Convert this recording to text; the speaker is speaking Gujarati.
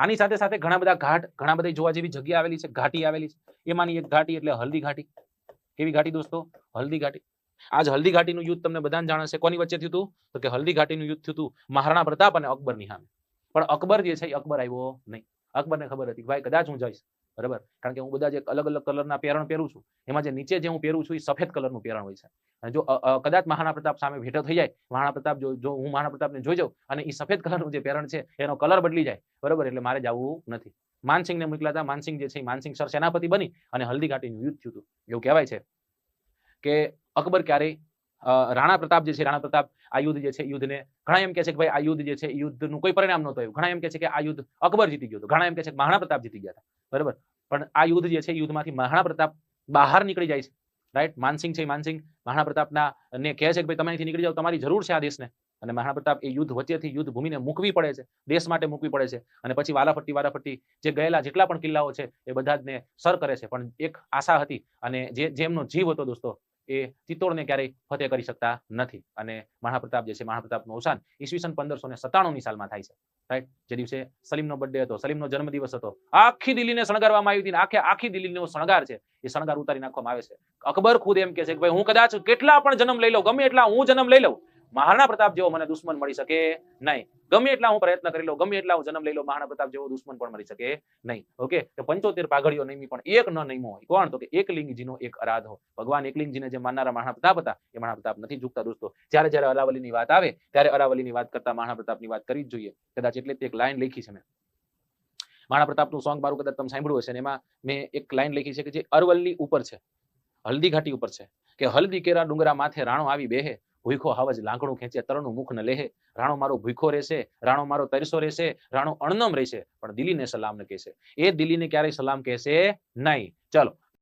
આની સાથે સાથે ઘણા બધા ઘાટ, ઘણા બધા જોવા જેવી જગ્યા આવેલી છે, ઘાટી આવેલી છે. એમાંની એક ઘાટી એટલે હલ્દી ઘાટી. કેવી ઘાટી દોસ્તો? હલ્દી ઘાટી. આજ હલ્દી ઘાટીનું યુદ્ધ તમને બધાને જાણે છે. કોની વચ્ચે થયું હતું? તો કે હલ્દી ઘાટીનું યુદ્ધ થયું હતું મહારાણા પ્રતાપ અને અકબરની સામે. પણ અકબર જે છે એ અકબર આવ્યો નહીં. અકબરને ખબર હતી ભાઈ કદાચ હું જઈશ, બરાબર, કારણ કે હું બધા જે અલગ અલગ કલરના પહેરણ પહેરું છું એમાં જે નીચે જે હું પહેરું છું એ સફેદ કલરનું પહેરણ હોય છે. અને જો કદાચ મહારાણા પ્રતાપ સામે ભેટો થઈ જાય, મહારાણા પ્રતાપ જો હું મહારાણા પ્રતાપને જોઈ જાઉં અને એ સફેદ કલરનું જે પહેરણ છે એનો કલર બદલી જાય, બરાબર, એટલે મારે જવું નથી. માનસિંહને મોકલ્યા હતા. માનસિંહ જે છે માનસિંહ સર સેનાપતિ બની અને હલ્દી ઘાટીનું યુદ્ધ થયું હતું. એવું કહેવાય છે કે અકબર ક્યારેય રાણા પ્રતાપ જે છે, રાણા પ્રતાપ આ યુદ્ધ જે છે યુદ્ધને ઘણા એમ કહે છે કે ભાઈ આ યુદ્ધ જે છે એ યુદ્ધનું કોઈ પરિણામ નહોતું આવ્યું. ઘણા એમ કહે છે કે આ યુદ્ધ અકબર જીતી ગયો હતો. ઘણા એમ કહે છે કે મહારાણા પ્રતાપ જીતી ગયા હતા, બરાબર. પણ આ યુદ્ધ જે છે યુદ્ધમાંથી મહારાણા પ્રતાપ બહાર નીકળી જાય છે, રાઈટ. માનસિંહ છે, માનસિંહ મહારાણા પ્રતાપના ને કહે છે કે ભાઈ તમે અહીંથી નીકળી જાઓ, તમારી જરૂર છે આ દેશને. અને મહારાણા પ્રતાપ એ યુદ્ધ વચ્ચેથી યુદ્ધ ભૂમિને મૂકવી પડે છે, દેશ માટે મૂકવી પડે છે. અને પછી વારાફરતી જે ગયેલા જેટલા પણ કિલ્લાઓ છે એ બધા જ ને સર કરે છે. પણ એક આશા હતી અને જેમનો જીવ હતો દોસ્તો, એ ચિત્તોડને ક્યારેય ફતેહ કરી શકતા નથી. અને મહારાણા પ્રતાપ જે છે, મહારાણા પ્રતાપનું અવસાન ઈસવીસન 1597ની સાલમાં થાય છે, રાઈટ. જે દિવસે સલીમનો બર્થડે હતો, સલીમનો જન્મદિવસ હતો. આખી દિલ્હીને શણગારવામાં આવી હતી. આખી દિલ્હીનો શણગાર છે એ શણગાર ઉતારી નાખવામાં આવે છે. અકબર ખુદ એમ કહે છે કે ભાઈ હું કદાચ કેટલા પણ જન્મ લઈ લઉં, ગમે એટલા હું જન્મ લઈ લઉં, મહારાણા પ્રતાપ જેવો મને દુશ્મન મળી શકે નહીં. ગમે એટલા હું પ્રયત્ન કરી લઉં, ગમે એટલા હું જન્મ લઈ લઉં, મહારાણા પ્રતાપ જેવો દુશ્મન પણ મળી શકે નહીં. ઓકે. તો 75 પાઘડીઓ નમી પણ એક ન નમ્યો હોય. કોણ? તો કે એકલિંગજીનો એક અરાધો. ભગવાન એકલિંગજીને જે માનનારા મહારાણા પ્રતાપ હતા એ મહારાણા પ્રતાપ નથી ઝૂકતા દોસ્તો. જ્યારે જ્યારે અરાવલીની વાત આવે ત્યારે અરાવલીની વાત કરતા મહારાણા પ્રતાપની વાત કરવી જ જોઈએ. કદાચ એટલે એક લાઈન લખી છે મેં. મહારાણા પ્રતાપનું સોંગ મારું કદાચ તમે સાંભળ્યું હશે ને એમાં મેં એક લાઈન લખી છે કે જે અરવલ્લી ઉપર છે, હલ્દી ઘાટી ઉપર છે કે હલ્દી કેરા ડુંગરા માથે રાણો આવી બેહે, ભૂખો હાવજ લાંકડું ખેંચે તરણું મુખ ન લેહે. રાણો મારો ભૂખો રહેશે, રાણો મારો તરસો રહેશે, રાણો અણનમ રહેશે, પણ દિલ્હીને સલામ ન કહેશે. એ દિલ્હીને ક્યારેય સલામ કહેશે નહીં. ચલો